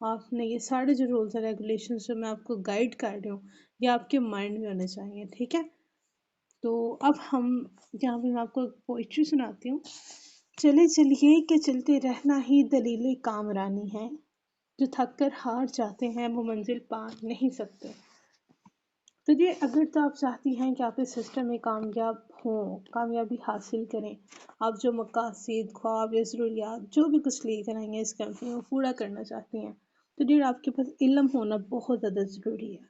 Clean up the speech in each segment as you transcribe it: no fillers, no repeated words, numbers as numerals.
آپ نے یہ سارے جو رولس اور ریگولیشن جو میں آپ کو گائیڈ کر رہی ہوں یہ آپ کے مائنڈ میں ہونے چاہیے، ٹھیک ہے؟ تو اب ہم یہاں پہ میں آپ کو ایک پوئٹری سناتی ہوں. چلے چلیے کہ چلتے رہنا ہی دلیل کامرانی ہے، جو تھک کر ہار جاتے ہیں وہ منزل پا نہیں سکتے. تو یہ اگر تو آپ چاہتی ہیں کہ آپ اس سسٹم میں کامیاب ہوں، کامیابی حاصل کریں، آپ جو مقاصد، خواب یا ضروریات جو بھی کچھ لے کر آئیں گے اس کمپنی کو پورا کرنا چاہتی ہیں، تو ڈیئر آپ کے پاس علم ہونا بہت زیادہ ضروری ہے.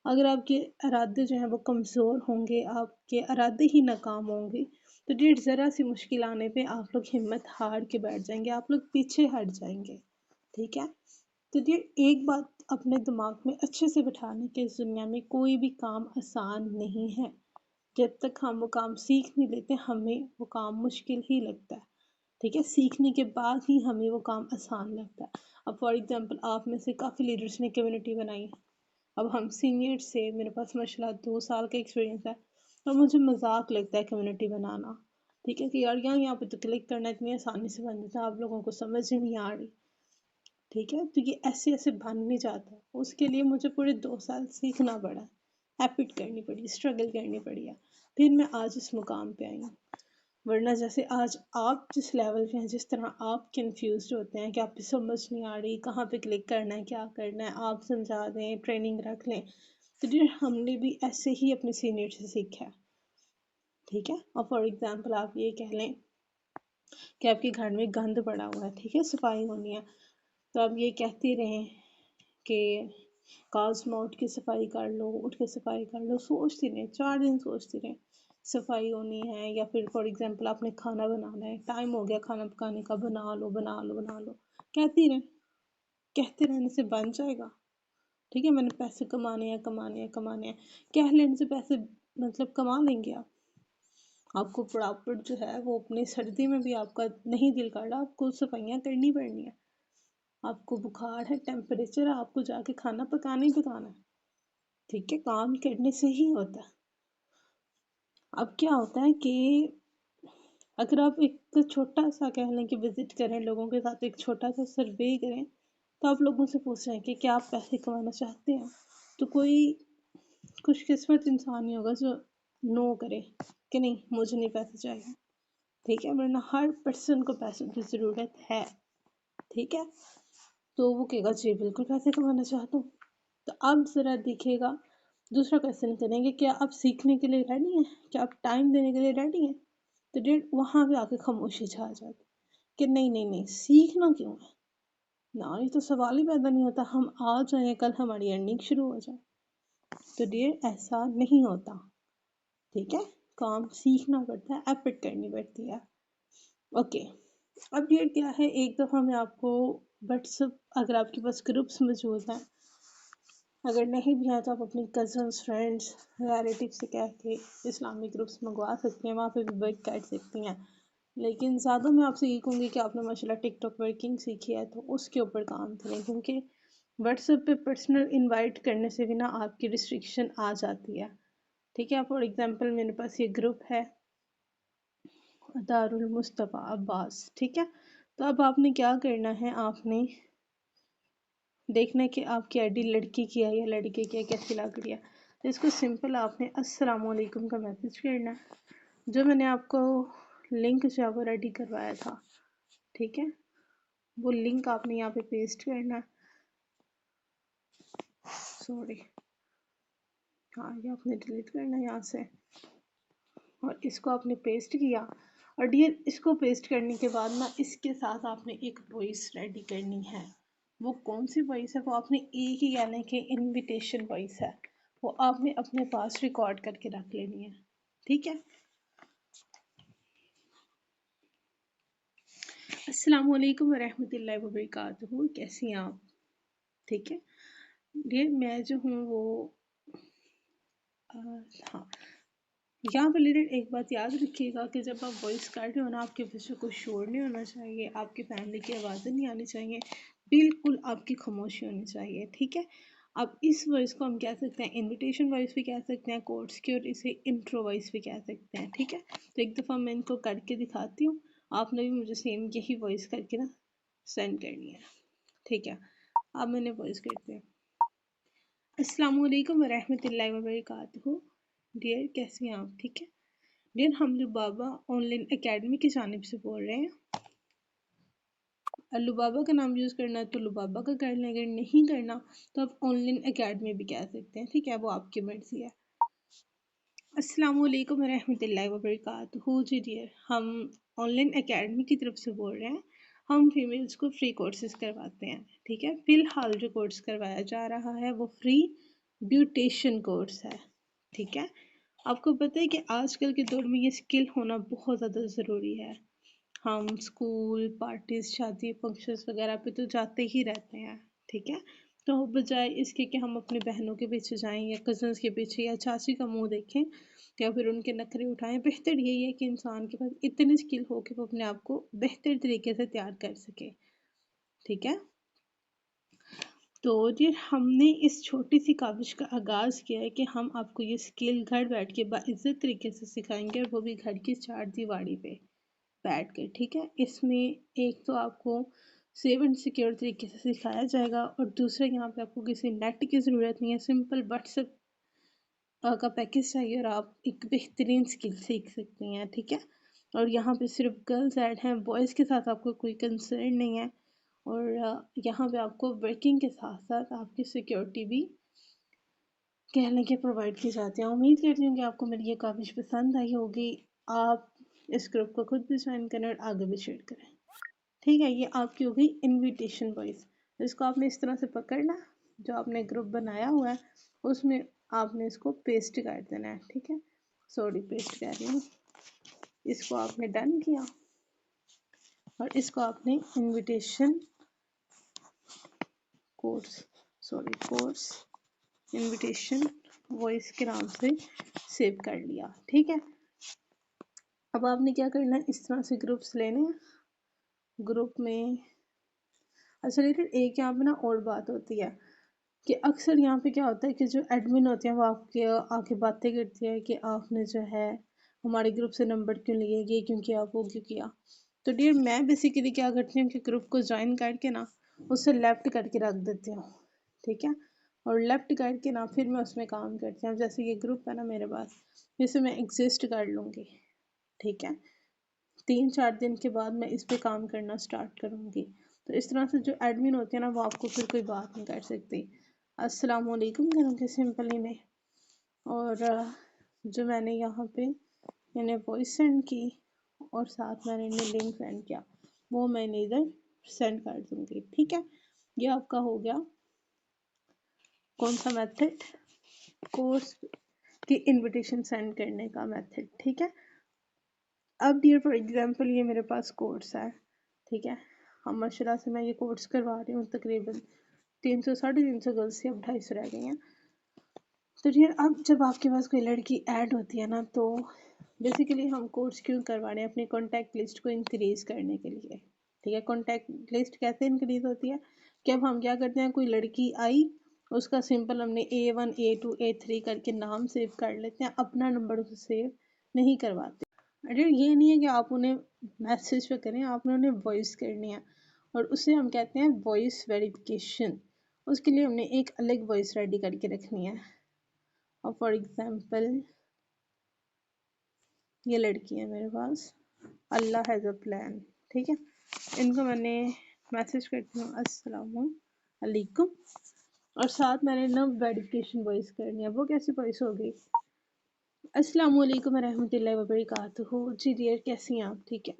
اگر آپ کے ارادے جو ہیں وہ کمزور ہوں گے، آپ کے ارادے ہی ناکام ہوں گے، تو ڈیئر ذرا سی مشکل آنے پہ آپ لوگ ہمت ہار کے بیٹھ جائیں گے، آپ لوگ پیچھے ہٹ جائیں گے، ٹھیک ہے؟ تو ڈیئر ایک بات اپنے دماغ میں اچھے سے بٹھانے کہ اس دنیا میں کوئی بھی کام آسان نہیں ہے. جب تک ہم وہ کام سیکھ نہیں لیتے ہمیں وہ کام مشکل ہی لگتا ہے، ٹھیک ہے؟ سیکھنے کے بعد ہی ہمیں وہ کام آسان لگتا ہے. اب فار ایگزامپل آپ میں سے کافی لیڈرس نے کمیونٹی بنائی، اب ہم سینئر سے میرے پاس ماشاء اللہ 2 سال کا ایکسپیرینس ہے، اور مجھے مذاق لگتا ہے کمیونٹی بنانا، ٹھیک ہے؟ کہ یار یہاں پہ تو کلک کرنا اتنی آسانی سے بن جاتا ہے، آپ لوگوں کو سمجھ ہی نہیں آ رہی، ٹھیک ہے؟ تو یہ ایسے ایسے بن نہیں جاتا، اس کے لیے مجھے پورے 2 سال سیکھنا پڑا، ایفرٹ کرنی پڑی، اسٹرگل کرنی پڑی ہے، پھر میں آج اس مقام پہ آئی ہوں. ورنہ جیسے آج آپ جس لیول پہ ہیں، جس طرح آپ کنفیوزڈ ہوتے ہیں کہ آپ کو سمجھ نہیں آ رہی کہاں پہ کلک کرنا ہے، کیا کرنا ہے، آپ سمجھا دیں، ٹریننگ رکھ لیں، تو ڈیئر ہم نے بھی ایسے ہی اپنے سینئر سے سیکھا ہے، ٹھیک ہے؟ اور فار ایگزامپل آپ یہ کہہ لیں کہ آپ کے گھر میں گند پڑا ہوا ہے، ٹھیک ہے؟ صفائی ہونی ہے، تو آپ یہ کہتے رہیں کہ کاز میں اٹھ کے صفائی کر لو، اٹھ کے صفائی کر لو، سوچتی رہیں 4 دن سوچتی رہیں صفائی ہونی ہے، یا پھر فار ایگزامپل آپ نے کھانا بنانا ہے، ٹائم ہو گیا کھانا پکانے کا، بنا لو بنا لو بنا لو، کہتی رہیں، کہتے رہنے سے بن جائے گا، ٹھیک ہے؟ میں نے پیسے کمانے ہیں کمانے ہیں کمانے ہیں، کہہ لینے سے پیسے مطلب کما لیں گے آپ کو پڑاپٹ جو ہے وہ اپنی سردی میں بھی آپ کا نہیں دل کر رہا، آپ کو صفائیاں کرنی پڑنی ہے، آپ کو بخار ہے، ٹیمپریچر ہے، آپ کو جا کے کھانا پکانا ہی پکانا ہے، ٹھیک ہے؟ کام کرنے سے ہی ہوتا ہے. اب کیا ہوتا ہے کہ اگر آپ ایک چھوٹا سا کہہ لیں کہ وزٹ کریں لوگوں کے ساتھ، ایک چھوٹا سا سروے کریں، تو آپ لوگوں سے پوچھ رہے ہیں کہ کیا آپ پیسے کمانا چاہتے ہیں، تو کوئی خوش قسمت انسان نہیں ہوگا جو نو کرے کہ نہیں مجھے نہیں پیسے چاہیے، ٹھیک ہے؟ ورنہ ہر پرسن کو پیسوں کی ضرورت ہے، ٹھیک ہے؟ تو وہ کہے گا جی بالکل پیسے کمانا چاہتا ہوں. تو اب ذرا دیکھیے گا دوسرا کویشچن کریں گے کیا آپ سیکھنے کے لیے ریڈی ہیں، کیا آپ ٹائم دینے کے لیے ریڈی ہیں؟ تو ڈیٹ وہاں پہ آ کے خاموشی چھا جاتی کہ نہیں نہیں نہیں سیکھنا کیوں ہے، نہ یہ تو سوال ہی پیدا نہیں ہوتا، ہم آج جائیں کل ہماری ارننگ شروع ہو جائے. تو ڈیئر ایسا نہیں ہوتا، ٹھیک ہے؟ کام سیکھنا پڑتا ہے، ایفرٹ کرنی پڑتی ہے. اوکے، اب ڈیئر کیا ہے، ایک دفعہ میں آپ کو واٹس ایپ اگر آپ کے پاس گروپس موجود ہیں، اگر نہیں بھی ہیں تو آپ اپنی کزنس، فرینڈس، ریلیٹیو سے کہہ کے اسلامی گروپس منگوا سکتی ہیں، وہاں پہ بھی ورک کر سکتی ہیں. لیکن زیادہ میں آپ سے یہ کہوں گی کہ آپ نے ماشاء اللہ ٹک ٹاک ورکنگ سیکھی ہے تو اس کے اوپر کام کریں، کیونکہ واٹس ایپ پہ پرسنل انوائٹ کرنے سے بھی نا آپ کی ریسٹرکشن آ جاتی ہے، ٹھیک ہے؟ فار ایگزامپل میرے پاس یہ گروپ ہے دارالمصطفیٰ عباس، ٹھیک ہے؟ تو اب آپ نے کیا کرنا ہے، آپ نے دیکھنا ہے کہ آپ کی آئی ڈی لڑکی کی ہے یا لڑکے کی ہے، کیسی لگ رہی ہے. تو اس کو سمپل آپ نے السلام علیکم کا میسج کرنا ہے، جو میں نے آپ کو لنک جو ہے وہ ریڈی کروایا تھا، ٹھیک ہے؟ وہ لنک آپ نے یہاں پہ پیسٹ کرنا ہے، سوری ہاں یہ آپ نے ڈیلیٹ کرنا ہے یہاں سے، اور اس کو آپ نے پیسٹ کیا. اور ڈیئر اس کو پیسٹ کرنے کے بعد نا اس کے ساتھ آپ نے ایک وائس ریڈی کرنی ہے. وہ کون سی وائس ہے، وہ آپ نے ایک ہی کہنا ہے کہ انویٹیشن وائس ہے، وہ آپ نے اپنے پاس ریکارڈ کر کے رکھ لینی ہے، ٹھیک ہے؟ السلام علیکم ورحمۃ اللہ وبرکاتہ، کیسی ہیں آپ؟ ٹھیک ہے ڈیئر، میں جو ہوں وہ ہاں یہاں پہ لیڈر ایک بات یاد رکھیے گا کہ جب آپ وائس کر رہے ہو نا، آپ کے پیچھے کوئی شور نہیں ہونا چاہیے، آپ کی فیملی کی آوازیں نہیں آنی چاہیے، بالکل آپ کی خاموشی ہونی چاہیے، ٹھیک ہے؟ اب اس وائس کو ہم کہہ سکتے ہیں انویٹیشن وائس بھی کہہ سکتے ہیں کورس کی، اور اسے انٹرو وائس بھی کہہ سکتے ہیں، ٹھیک ہے؟ تو ایک دفعہ میں ان کو کر کے دکھاتی ہوں، آپ نے بھی مجھے سیم یہی وائس کر کے نا سینڈ کرنی ہے، ٹھیک ہے؟ اب میں نے وائس کرتے ہیں۔ السلام علیکم ورحمۃ اللہ وبرکاتہ۔ ڈیئر کیسے ہیں آپ؟ ٹھیک ہے ڈیئر، ہم لبابہ آن لائن اکیڈمی کی جانب سے بول رہے ہیں۔ لبابہ کا نام یوز کرنا ہے تو لبابہ کا کر لیں، اگر نہیں کرنا تو آپ آن لائن اکیڈمی بھی کہہ سکتے ہیں، ٹھیک ہے، وہ آپ کی مرضی ہے۔ السلام علیکم ورحمۃ اللہ وبرکاتہ۔ جی ڈیئر، ہم آن لائن اکیڈمی کی طرف سے بول رہے ہیں۔ ہم فیمیلز کو فری کورسز کرواتے ہیں، ٹھیک ہے۔ فی الحال جو کورس کروایا جا رہا ہے وہ فری بیوٹیشین کورس ہے، ٹھیک ہے۔ آپ کو پتہ ہے کہ آج کل کے دور میں یہ اسکل ہونا بہت زیادہ ضروری ہے۔ ہم اسکول، پارٹیز، شادی، فنکشنز وغیرہ پہ تو جاتے ہی رہتے ہیں، ٹھیک ہے۔ تو بجائے اس کے کہ ہم اپنے بہنوں کے پیچھے جائیں یا کزنس کے پیچھے یا چاچی کا منہ دیکھیں یا پھر ان کے نخرے اٹھائیں، بہتر یہی ہے کہ انسان کے پاس اتنی اسکل ہو کہ وہ اپنے آپ کو بہتر طریقے سے تیار کر سکے، ٹھیک ہے۔ تو یہ ہم نے اس چھوٹی سی کاوش کا آغاز کیا ہے کہ ہم آپ کو یہ اسکل گھر بیٹھ کے باعزت طریقے سے سکھائیں گے، اور وہ بھی گھر کی چار دیواری پہ بیٹھ کے، ٹھیک ہے۔ اس میں ایک تو آپ کو سیف اینڈ سیکیور طریقے سے سکھایا جائے گا، اور دوسرا یہاں پہ آپ کو کسی نیٹ کی ضرورت نہیں ہے، سمپل واٹس ایپ کا پیکج چاہیے اور آپ ایک بہترین اسکل سیکھ سکتے ہیں، ٹھیک ہے۔ اور یہاں پہ صرف گرلز ایڈ ہیں، بوائز کے ساتھ آپ کو کوئی کنسرن نہیں ہے، اور یہاں پہ آپ کو ورکنگ کے ساتھ ساتھ آپ کی سیکیورٹی بھی کہہ لیں کہ پرووائڈ کی جاتی ہے۔ امید کرتی ہوں کہ آپ کو میری یہ کاوش پسند آئی ہوگی۔ آپ اس گروپ کو خود بھی جوائن کریں اور آگے بھی شیئر کریں، ٹھیک ہے۔ یہ آپ کی ہوگی انویٹیشن وائس، اس کو آپ نے اس طرح سے پکڑنا، جو آپ نے گروپ بنایا ہوا ہے اس میں آپ نے اس کو پیسٹ کر دینا ہے، ٹھیک ہے۔ سوری، پیسٹ کر رہی ہوں۔ اس کو آپ نے ڈن کیا اور اس کو آپ نے انویٹیشن کورس انویٹیشن وائس کے نام سے سیو کر لیا، ٹھیک ہے۔ اب آپ نے کیا کرنا ہے، اس طرح سے گروپس لینے ہیں۔ گروپ میں اچھا لیکن ایک یہاں پہ نا اور بات ہوتی ہے کہ اکثر یہاں پہ کیا ہوتا ہے کہ جو ایڈمن ہوتے ہیں وہ آپ کے آ کے باتیں کرتی ہے کہ آپ نے جو ہے ہمارے گروپ سے نمبر کیوں لیے، یہ کیوں کیا، وہ کیوں کیا۔ تو ڈیئر میں بیسیکلی کیا کرتی ہوں کہ گروپ کو جوائن کر کے نا اسے لیفٹ کر کے رکھ دیتی ہوں، ٹھیک ہے۔ اور لیفٹ کر کے نا پھر میں اس میں کام کرتی ہوں۔ جیسے یہ گروپ ہے نا میرے پاس، جسے میں ایگزسٹ کر لوں گی، ٹھیک ہے۔ 3-4 دن کے بعد میں اس پہ کام کرنا سٹارٹ کروں گی۔ تو اس طرح سے جو ایڈمن ہوتے ہیں نا وہ آپ کو پھر کوئی بات نہیں کر سکتی۔ السلام علیکم کروں گے سمپلی میں، اور جو میں نے یہاں پہ انہیں وائس سینڈ کی اور ساتھ میں نے انہیں لنک سینڈ کیا، وہ میں نے ادھر سینڈ کر دوں گی، ٹھیک ہے۔ یہ آپ کا ہو گیا کون سا میتھڈ، کورس کی انویٹیشن سینڈ کرنے کا میتھڈ، ٹھیک ہے۔ اب ڈیئر فار ایگزامپل یہ میرے پاس کورس ہے، ٹھیک ہے۔ ہم ماشاءاللہ سے میں یہ کورس کروا رہی ہوں، تقریباً 300-350 گرلس سے اب 250 رہ گئی ہیں۔ تو ڈیئر اب جب آپ کے پاس کوئی لڑکی ایڈ ہوتی ہے نا تو بیسیکلی ہم کورس کیوں کروا رہے ہیں، اپنی کانٹیکٹ لسٹ کو انکریز کرنے کے لیے، ٹھیک ہے۔ کانٹیکٹ لسٹ کیسے انکریز ہوتی ہے کہ اب ہم کیا کرتے ہیں، کوئی لڑکی آئی اس کا سمپل ہم نے A1 A2 A3 کر کے نام سیو کر لیتے ہیں، اپنا نمبر اسے سیو نہیں کرواتے۔ اگر یہ نہیں ہے کہ آپ انہیں میسج پہ کریں، آپ نے انہیں وائس کرنی ہے، اور اسے ہم کہتے ہیں وائس ویریفیکیشن۔ اس کے لیے ہم نے ایک الگ وائس ریڈی کر کے رکھنی ہے۔ اور فار ایگزامپل یہ لڑکی ہے میرے پاس، اللہ ہیز اے پلان، ٹھیک ہے۔ ان کو میں نے میسج کرتی ہوں السلام علیکم، اور ساتھ میں نے نا ویریفیکیشن وائس کرنی ہے۔ وہ کیسی وائس ہوگی، السلام علیکم ورحمۃ اللہ وبرکاتہ۔ جی ڈیئر کیسی ہیں آپ، ٹھیک ہے۔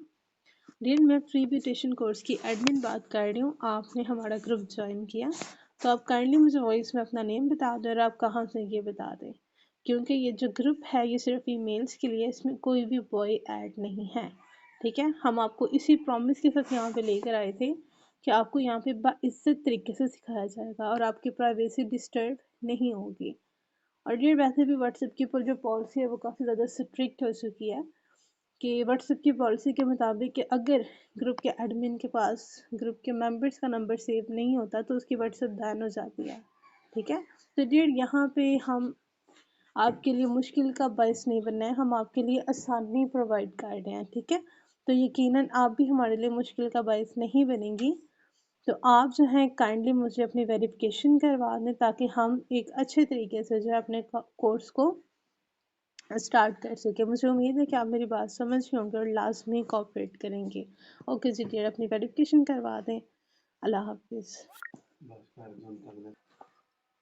ڈیئر میں فری بیوٹیشن کورس کی ایڈمن بات کر رہی ہوں، آپ نے ہمارا گروپ جوائن کیا، تو آپ کائنڈلی مجھے وائس میں اپنا نیم بتا دیں اور آپ کہاں سے یہ بتا دیں، کیونکہ یہ جو گروپ ہے یہ صرف فیمیلز کے لیے، اس میں کوئی بھی بوائے ایڈ نہیں ہے، ٹھیک ہے۔ ہم آپ کو اسی پرومس کے ساتھ یہاں پہ لے کر آئے تھے کہ آپ کو یہاں پہ باعزت طریقے سے سکھایا جائے گا اور آپ کی پرائیویسی ڈسٹرب نہیں ہوگی۔ اور یہ ویسے بھی واٹس ایپ کی اوپر جو پالیسی ہے وہ کافی زیادہ اسٹرکٹ ہو چکی ہے کہ واٹس ایپ کی پالیسی کے مطابق کہ اگر گروپ کے ایڈمن کے پاس گروپ کے ممبرس کا نمبر سیو نہیں ہوتا تو اس کی واٹس ایپ بین ہو جاتی ہے، ٹھیک ہے۔ تو ڈیئر یہاں پہ ہم آپ کے لیے مشکل کا باعث نہیں بننا ہے، ہم آپ کے لیے آسانی پرووائڈ کر رہے ہیں، ٹھیک ہے۔ تو یقیناً آپ بھی ہمارے لیے مشکل کا باعث نہیں بنیں گی، تو آپ جو ہیں کائنڈلی مجھے اپنی ویریفیکیشن کروا دیں تاکہ ہم ایک اچھے طریقے سے جو ہے اپنے کورس کو اسٹارٹ کر سکیں. مجھے امید ہے کہ آپ میری بات سمجھ گئے ہوں گے اور لازمی کوآپریٹ کریں گے. اوکے جی ڈیئر, اپنی ویریفیکیشن کروا دیں. اللہ حافظ.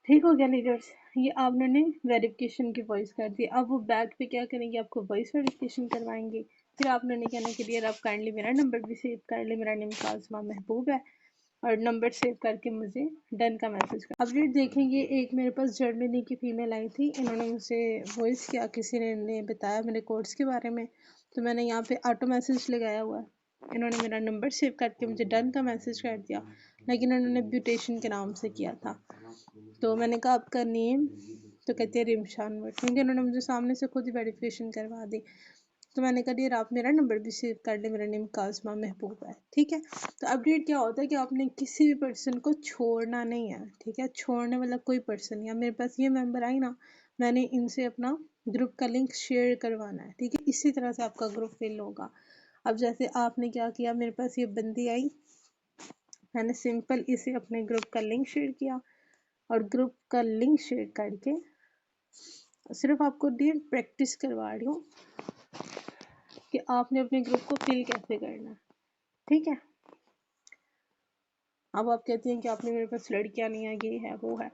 ٹھیک ہو گیا لیڈرس, یہ آپ نے ویریفیکیشن کی وائس کر دی. اب وہ بیک پہ کیا کریں گے, آپ کو وائس ویریفیکیشن کروائیں گے. پھر آپ نے کہنا کہ ڈیئر آپ کائنڈلی میرا نمبر بھی سیو کر لیں, میرا نیم کاظمہ محبوب ہے, اور نمبر سیو کر کے مجھے ڈن کا میسج کر. اب یہ دیکھیں گے, ایک میرے پاس جرمنی کی فیمیل آئی تھی, انہوں نے مجھے وائس کیا, کسی نے بتایا میرے کورس کے بارے میں, تو میں نے یہاں پہ آٹو میسج لگایا ہوا ہے. انہوں نے میرا نمبر سیو کر کے مجھے ڈن کا میسج کر دیا, لیکن انہوں نے بیوٹیشن کے نام سے کیا تھا. تو میں نے کہا آپ کا نیم, تو کہتے ہیں رمشان بٹ, کیونکہ انہوں نے مجھے سامنے سے خود ہی ویریفیکیشن کروا دی. تو میں نے کہا ڈیئر آپ میرا نمبر بھی سیو کر لیں, میرا نیم کاظمہ محبوب ہے. ٹھیک ہے, تو اپڈیٹ کیا ہوتا ہے کہ آپ نے کسی بھی پرسن کو چھوڑنا نہیں ہے. ٹھیک ہے, چھوڑنے والا کوئی پرسن نہیں ہے. میرے پاس یہ ممبر آئی نا, میں نے ان سے اپنا گروپ کا لنک شیئر کروانا ہے. ٹھیک ہے, اسی طرح سے آپ کا گروپ فل ہوگا. اب جیسے آپ نے کیا کیا, میرے پاس یہ بندی آئی, میں نے سمپل اسے اپنے گروپ کا لنک شیئر کیا, اور گروپ کا لنک شیئر کر کے صرف آپ کو ڈیئر پریکٹس کروا رہی ہوں کہ آپ نے اپنے گروپ کو فل کیسے کرنا ہے. ٹھیک ہے, اب آپ کہتے ہیں کہ آپ نے میرے پاس لڑکیاں نہیں ہیں, یہ ہے وہ ہے,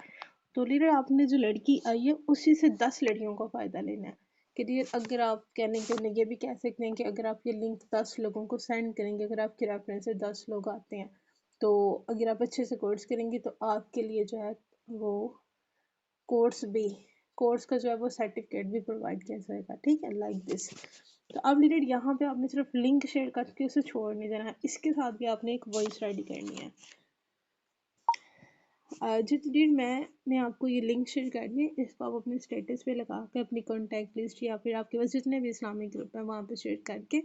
تو لیڈر آپ نے جو لڑکی آئی ہے اسی سے 10 لڑکیوں کا فائدہ لینا ہے. کہ ڈیئر اگر آپ کہنے کے لیے یہ بھی کہہ سکتے ہیں کہ اگر آپ یہ لنک 10 لوگوں کو سینڈ کریں گے, اگر آپ کی ریفرنس سے 10 لوگ آتے ہیں, تو اگر آپ اچھے سے کورس کریں گے تو آپ کے لیے جو ہے وہ کورس کا جو ہے وہ سرٹیفکیٹ بھی پرووائڈ کیا جائے گا. ٹھیک ہے, لائک دس. تو اب لیڈر یہاں پہ آپ نے صرف لنک شیئر کر کے اسے چھوڑ نہیں دینا ہے, اس کے ساتھ بھی آپ نے ایک وائس ریڈی کرنی ہے. جی میں نے آپ کو یہ لنک شیئر کر دی, اس کو آپ اپنے اسٹیٹس پہ لگا کے اپنی کانٹیکٹ لسٹ یا پھر آپ کے پاس جتنے بھی اسلامک گروپ ہیں وہاں پہ شیئر کر کے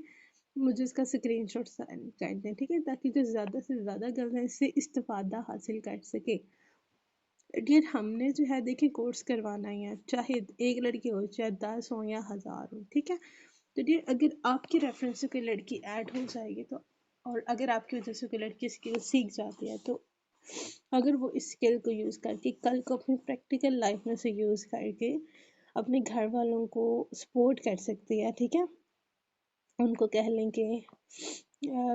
مجھے اس کا اسکرین شاٹ سینڈ کر دیں. ٹھیک ہے, تاکہ جو زیادہ سے زیادہ گرل ہیں اس سے استفادہ حاصل کر سکے. ڈیئر ہم نے جو ہے دیکھیں کورس کروانا ہی ہے, چاہے ایک لڑکی ہو, چاہے 10 ہو یا 1000 ہو. ٹھیک ہے, تو ڈیئر اگر آپ کی ریفرنس سے کوئی لڑکی ایڈ ہو جائے گی, تو اور اگر آپ کی وجہ سے کوئی لڑکی اسکل سیکھ جاتی ہے, تو اگر وہ اس اسکل کو یوز کر کے کل کو اپنی پریکٹیکل لائف میں سے یوز کر کے اپنے گھر والوں کو سپورٹ کر سکتی ہے. ٹھیک ہے, ان کو کہہ لیں کہ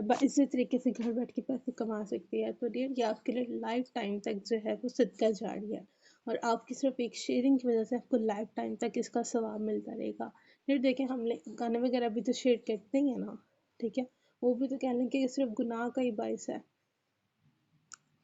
باعزت طریقے سے گھر بیٹھ کے پیسے کما سکتی ہے, تو ڈیئر یہ آپ کے لیے لائف ٹائم تک جو ہے وہ صدقہ جاری ہے, اور آپ کی صرف ایک شیئرنگ کی وجہ سے آپ کو لائف ٹائم تک اس کا ثواب ملتا رہے گا. پھر دیکھیں ہم گانے وغیرہ بھی تو شیئر کرتے ہیں نا. ٹھیک ہے, وہ بھی تو کہہ لیں کہ یہ صرف گناہ کا ہی باعث ہے.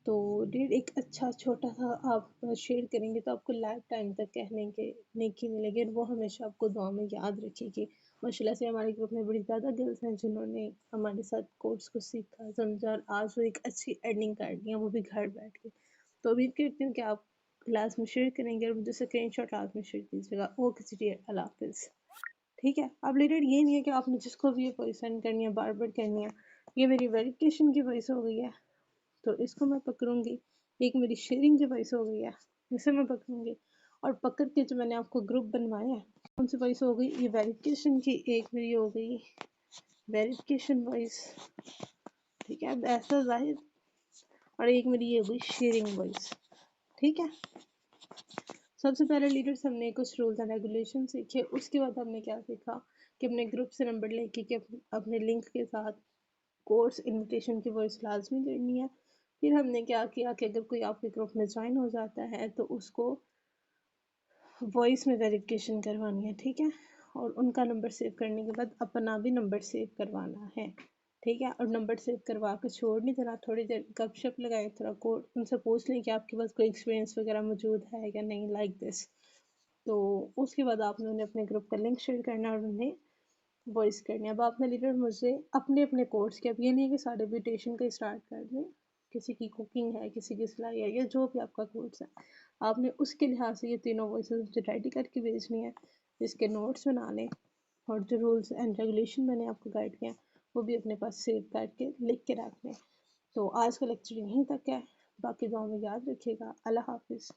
تو ڈیئر ایک اچھا چھوٹا سا آپ شیئر کریں گے تو آپ کو لائف ٹائم تک کہنے کے نیکی ملے گی, اور وہ ہمیشہ آپ کو دعا میں یاد رکھے گی. ماشاء اللہ سے ہمارے گروپ میں بڑی زیادہ گرلس ہیں جنہوں نے ہمارے ساتھ کورس کو سیکھا, سمجھا, اور آج وہ ایک اچھی ارننگ کر رہی ہیں, وہ بھی گھر بیٹھ کے. تو امید کرتی ہوں کہ آپ کلاس میں شیئر کریں گے, اور مجھے اسکرین شاٹ آپ میں شیئر کیجیے گا. اوکے ڈیئر, اللہ حافظ. ٹھیک ہے, اب لیڈر یہ نہیں ہے کہ آپ نے جس کو بھی یہ وائس سینڈ کرنی ہے بار بار کرنی ہے. یہ میری ویریفیکیشن کی وائس ہو گئی ہے, تو اس کو میں پکڑوں گی. ایک میری شیئرنگ کی وائس ہو گئی ہے, اسے میں پکڑوں گی, اور پکڑ کے جو میں نے آپ کو گروپ بنوایا ہے ان سے وائس ہو گئی. یہ ویریفیکیشن کی ایک میری ہو گئی ویریفیکیشن وائس. ٹھیک ہے, ایسا ظاہر, اور ایک میری یہ ہوگئی شیئرنگ وائس. ٹھیک ہے, سب سے پہلے لیڈرز ہم نے کچھ رولز اینڈ ریگولیشن سیکھے. اس کے بعد ہم نے کیا سیکھا کہ اپنے گروپ سے نمبر لے کے اپنے لنک کے ساتھ کورس انویٹیشن کی وائس لازمی کرنی ہے. پھر ہم نے کیا کیا کہ اگر کوئی آپ کے گروپ میں جوائن ہو جاتا ہے تو اس کو وائس میں ویریفیکیشن کروانی ہے. ٹھیک ہے, اور ان کا نمبر سیو کرنے کے بعد اپنا بھی نمبر سیو کروانا ہے. ٹھیک ہے, اور نمبر سیو کروا کے چھوڑ نہیں دینا, تھوڑی دیر گپ شپ لگائیں, تھوڑا کوڈ ان سے پوچھ لیں کہ آپ کے پاس کوئی ایکسپیرینس وغیرہ موجود ہے یا نہیں, لائک دس. تو اس کے بعد آپ نے انہیں اپنے گروپ کا لنک شیئر کرنا اور انہیں وائس کرنی ہے. اب آپ نے لیڈر مجھے اپنے کورس کے, اب یہ نہیں ہے کہ سارے بیوٹیشن کا اسٹارٹ کر دیں, کسی کی کوکنگ ہے, کسی کی سلائی ہے, یا جو بھی آپ کا کورس ہے, آپ نے اس کے لحاظ سے یہ تینوں وائسز مجھے ریڈی کر کے بھیجنی ہے. اس کے نوٹس بنا لیں, اور جو رولز اینڈ ریگولیشن میں نے آپ کو گائڈ کیا وہ بھی اپنے پاس سیو کر کے لکھ کے رکھ لیں. تو آج کا لیکچر یہیں تک ہے, باقی دعاؤں میں یاد رکھیے گا. اللہ حافظ.